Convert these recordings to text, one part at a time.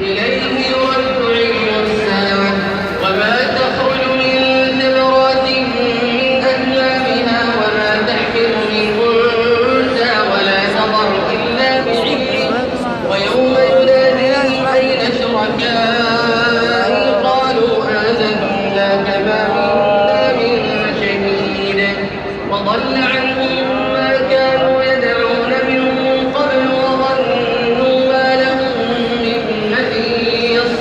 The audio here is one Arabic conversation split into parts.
إليه يرد علم الساعة وما تخرج من ثمرات من أكمامها وما تحمل من أنثى ولا تضع إلا بعلمه ويوم يناديهم أين شركائي قالوا آذنا كما منا من شهيد وضل عنهم ما كانوا يدعون من قبل وظنوا ما لهم من محيص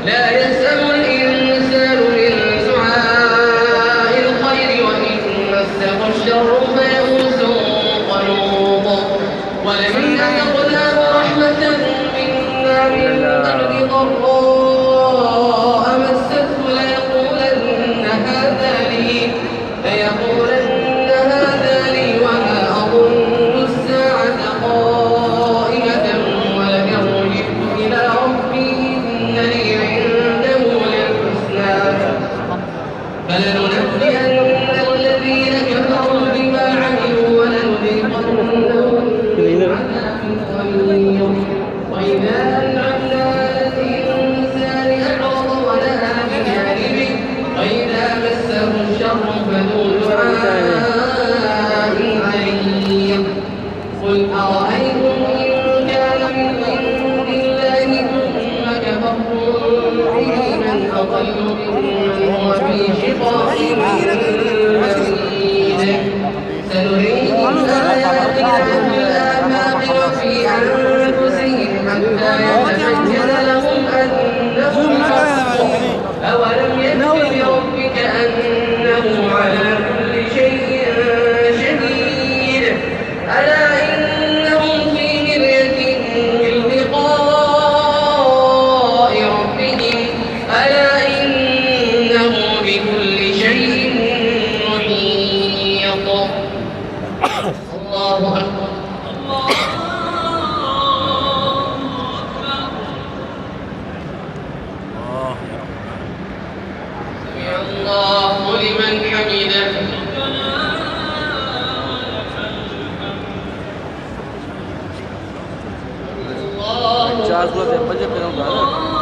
لا يسأم الإنسان من دعاء الخير وإن مسه الشر فيئوس قنوط ولئن أذقناه رحمة منا من بعد ضراء مسته ليقولن هذا لي وما أظن الساعة قائمة ولئن رجعت إلى ربي إن لي عنده للحسنى فلننبئن الذين كفروا بما عملوا ولنذيقنهم من عذاب غليظ وإذا أنعمنا على الإنسان أعرض ونأى بجانبه وإذا مسه الشر فذو دعاء عريض قل أرأيتم إن كان من عند الله ثم كفرتم به من أضل ممن هو في شقاق بعيد سنريهم آياتنا في الآفاق وفي أنفسهم حتى يتبين لهم أنه الحق أولم يكف بربك أنه على كل شيء شهيد ألا إنهم في مرية من لقاء ربهم ألا إنه بكل شيء محيط الله أكبر سمع الله لمن حمده चार्ज को बजे पे होगा ना